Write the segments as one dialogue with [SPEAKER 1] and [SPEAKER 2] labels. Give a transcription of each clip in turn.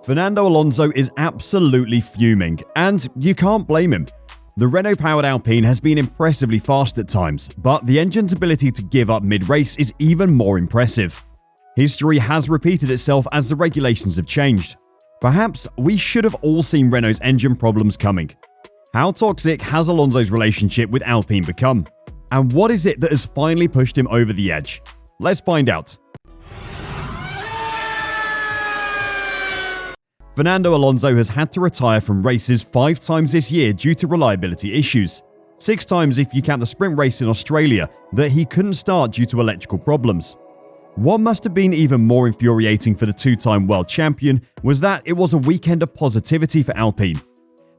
[SPEAKER 1] Fernando Alonso is absolutely fuming, and you can't blame him. The Renault-powered Alpine has been impressively fast at times, but the engine's ability to give up mid-race is even more impressive. History has repeated itself as the regulations have changed. Perhaps we should have all seen Renault's engine problems coming. How toxic has Alonso's relationship with Alpine become? And what is it that has finally pushed him over the edge? Let's find out. Fernando Alonso has had to retire from races 5 times this year due to reliability issues. 6 times if you count the sprint race in Australia that he couldn't start due to electrical problems. What must have been even more infuriating for the 2-time world champion was that it was a weekend of positivity for Alpine.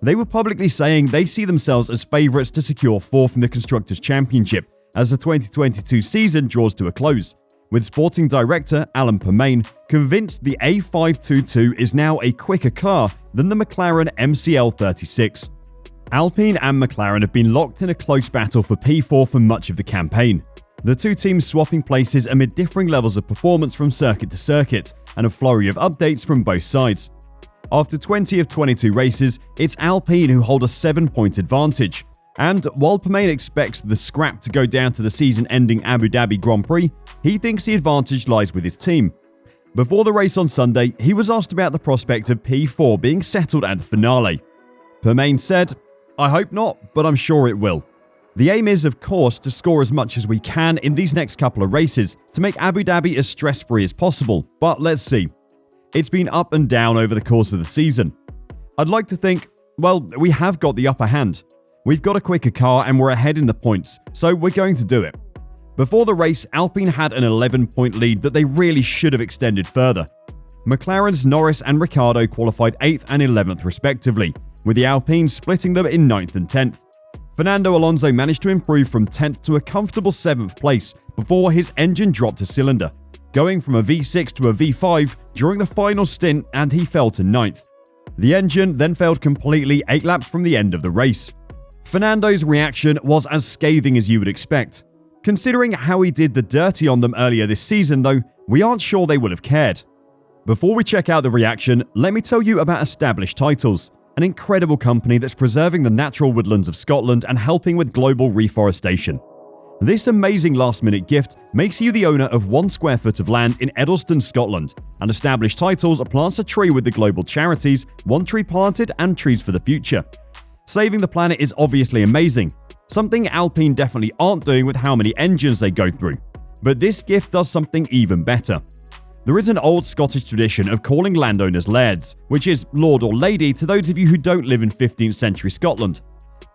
[SPEAKER 1] They were publicly saying they see themselves as favourites to secure 4th in the Constructors' Championship as the 2022 season draws to a close, with sporting director Alpine convinced the A522 is now a quicker car than the McLaren MCL36. Alpine and McLaren have been locked in a close battle for P4 for much of the campaign, the two teams swapping places amid differing levels of performance from circuit to circuit and a flurry of updates from both sides. After 20 of 22 races, it's Alpine who hold a 7-point advantage, and while Alpine expects the scrap to go down to the season-ending Abu Dhabi Grand Prix, he thinks the advantage lies with his team. Before the race on Sunday, he was asked about the prospect of P4 being settled at the finale. Alpine said, "I hope not, but I'm sure it will. The aim is, of course, to score as much as we can in these next couple of races to make Abu Dhabi as stress-free as possible, but let's see. It's been up and down over the course of the season. I'd like to think, well, we have got the upper hand. We've got a quicker car and we're ahead in the points, so we're going to do it." Before the race, Alpine had an 11-point lead that they really should have extended further. McLaren's Norris and Ricciardo qualified 8th and 11th respectively, with the Alpine splitting them in 9th and 10th. Fernando Alonso managed to improve from 10th to a comfortable 7th place before his engine dropped a cylinder, going from a V6 to a V5 during the final stint, and he fell to 9th. The engine then failed completely 8 laps from the end of the race. Fernando's reaction was as scathing as you would expect. Considering how he did the dirty on them earlier this season though, we aren't sure they would have cared. Before we check out the reaction, let me tell you about Established Titles, an incredible company that's preserving the natural woodlands of Scotland and helping with global reforestation. This amazing last-minute gift makes you the owner of 1 square foot of land in Edelston, Scotland, and Established Titles plants a tree with the global charities One Tree Planted and Trees for the Future. Saving the planet is obviously amazing, something Alpine definitely aren't doing with how many engines they go through. But this gift does something even better. There is an old Scottish tradition of calling landowners lairds, which is lord or lady to those of you who don't live in 15th century Scotland.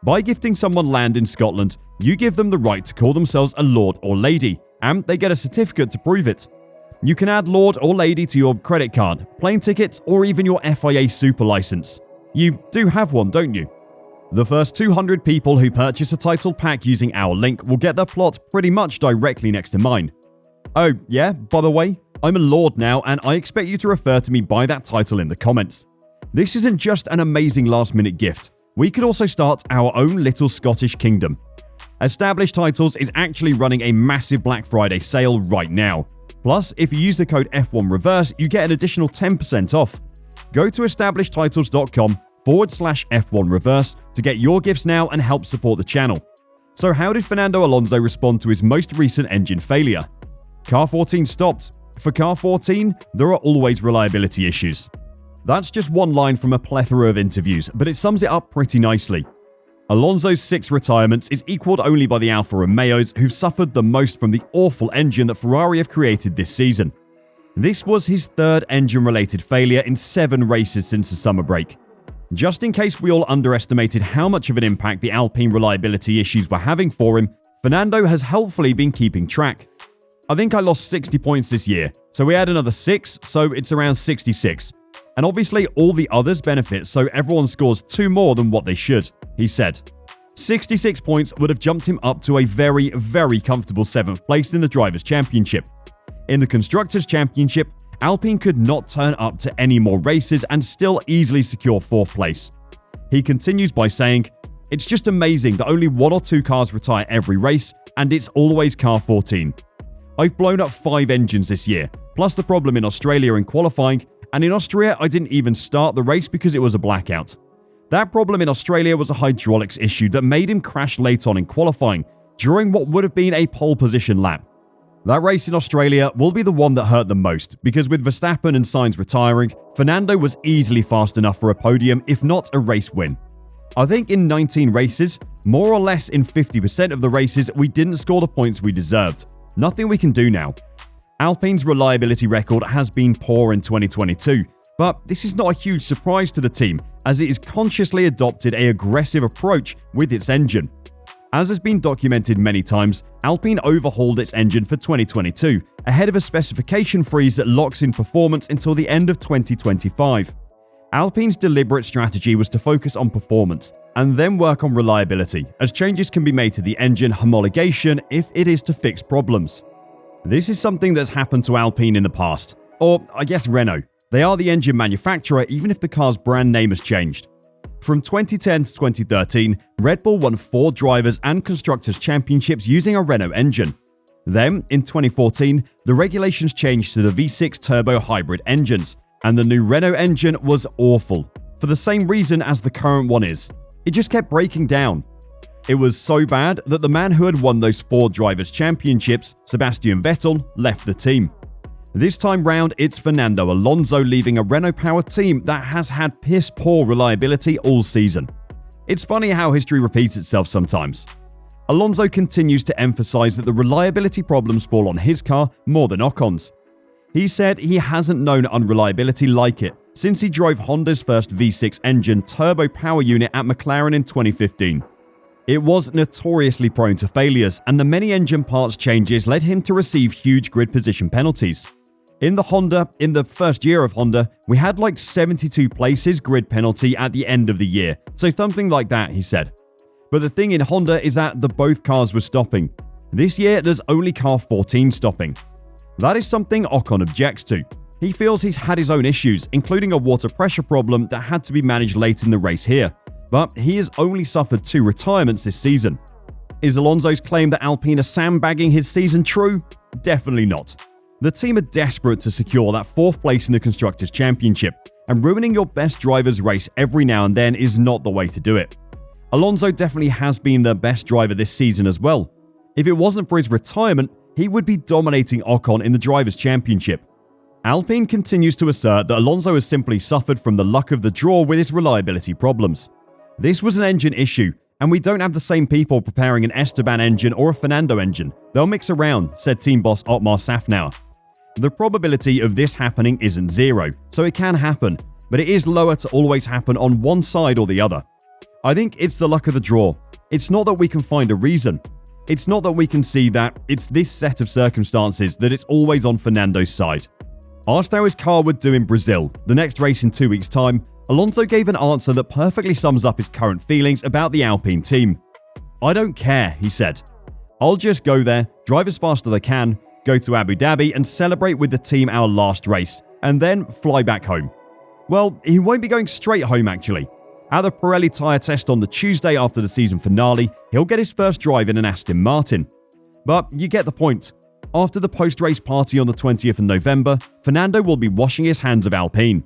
[SPEAKER 1] By gifting someone land in Scotland, you give them the right to call themselves a lord or lady, and they get a certificate to prove it. You can add lord or lady to your credit card, plane tickets, or even your FIA super license. You do have one, don't you? The first 200 people who purchase a title pack using our link will get their plot pretty much directly next to mine. Oh yeah, by the way, I'm a lord now and I expect you to refer to me by that title in the comments. This isn't just an amazing last-minute gift. We could also start our own little Scottish kingdom. Established Titles is actually running a massive Black Friday sale right now. Plus, if you use the code F1Reverse, you get an additional 10% off. Go to establishedtitles.com/F1Reverse to get your gifts now and help support the channel. So how did Fernando Alonso respond to his most recent engine failure? Car 14 stopped. For Car 14, there are always reliability issues. That's just one line from a plethora of interviews, but it sums it up pretty nicely. Alonso's 6 retirements is equaled only by the Alfa Romeos, who've suffered the most from the awful engine that Ferrari have created this season. This was his 3rd engine-related failure in 7 races since the summer break. Just in case we all underestimated how much of an impact the Alpine reliability issues were having for him, Fernando has helpfully been keeping track. I think I lost 60 points this year, so we add another 6, so it's around 66. And obviously all the others benefit, so everyone scores 2 more than what they should, he said. 66 points would have jumped him up to a very, very comfortable 7th place in the Drivers' Championship. In the Constructors' Championship, Alpine could not turn up to any more races and still easily secure 4th place. He continues by saying, "It's just amazing that only 1 or 2 cars retire every race, and it's always Car 14. I've blown up 5 engines this year, plus the problem in Australia in qualifying, and in Austria I didn't even start the race because it was a blackout. That problem in Australia was a hydraulics issue that made him crash late on in qualifying, during what would have been a pole position lap. That race in Australia will be the one that hurt the most, because with Verstappen and Sainz retiring, Fernando was easily fast enough for a podium, if not a race win. I think in 19 races, more or less in 50% of the races, we didn't score the points we deserved. Nothing we can do now. Alpine's reliability record has been poor in 2022, but this is not a huge surprise to the team, as it has consciously adopted an aggressive approach with its engine. As has been documented many times, Alpine overhauled its engine for 2022, ahead of a specification freeze that locks in performance until the end of 2025. Alpine's deliberate strategy was to focus on performance, and then work on reliability, as changes can be made to the engine homologation if it is to fix problems. This is something that's happened to Alpine in the past, or I guess Renault. They are the engine manufacturer even if the car's brand name has changed. From 2010 to 2013, Red Bull won 4 drivers' and constructors' championships using a Renault engine. Then, in 2014, the regulations changed to the V6 turbo hybrid engines, and the new Renault engine was awful, for the same reason as the current one is. It just kept breaking down. It was so bad that the man who had won those 4 drivers' championships, Sebastian Vettel, left the team. This time round, it's Fernando Alonso leaving a Renault-powered team that has had piss-poor reliability all season. It's funny how history repeats itself sometimes. Alonso continues to emphasize that the reliability problems fall on his car more than Ocon's. He said he hasn't known unreliability like it since he drove Honda's first V6 engine turbo power unit at McLaren in 2015. It was notoriously prone to failures, and the many engine parts changes led him to receive huge grid position penalties. In the first year of Honda, we had like 72 places grid penalty at the end of the year, so something like that, he said. But the thing in Honda is that both cars were stopping. This year, there's only car 14 stopping. That is something Ocon objects to. He feels he's had his own issues, including a water pressure problem that had to be managed late in the race here, but he has only suffered 2 retirements this season. Is Alonso's claim that Alpine are sandbagging his season true? Definitely not. The team are desperate to secure that 4th place in the Constructors' Championship, and ruining your best driver's race every now and then is not the way to do it. Alonso definitely has been the best driver this season as well. If it wasn't for his retirement, he would be dominating Ocon in the Drivers' Championship. Alpine continues to assert that Alonso has simply suffered from the luck of the draw with his reliability problems. This was an engine issue, and we don't have the same people preparing an Esteban engine or a Fernando engine. They'll mix around, said team boss Otmar Safnauer. The probability of this happening isn't 0, so it can happen, but it is lower to always happen on one side or the other. I think it's the luck of the draw. It's not that we can find a reason. It's not that we can see that it's this set of circumstances that it's always on Fernando's side. Asked how his car would do in Brazil, the next race in 2 weeks' time, Alonso gave an answer that perfectly sums up his current feelings about the Alpine team. "I don't care," he said. "I'll just go there, drive as fast as I can, go to Abu Dhabi and celebrate with the team our last race, and then fly back home." Well, he won't be going straight home actually. At the Pirelli tyre test on the Tuesday after the season finale, he'll get his first drive in an Aston Martin. But you get the point. After the post-race party on the 20th of November, Fernando will be washing his hands of Alpine.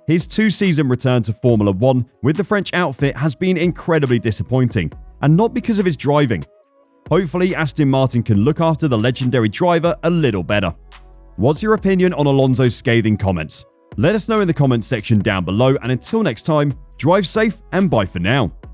[SPEAKER 1] His 2-season return to Formula 1 with the French outfit has been incredibly disappointing, and not because of his driving. Hopefully, Aston Martin can look after the legendary driver a little better. What's your opinion on Alonso's scathing comments? Let us know in the comments section down below, and until next time, drive safe and bye for now.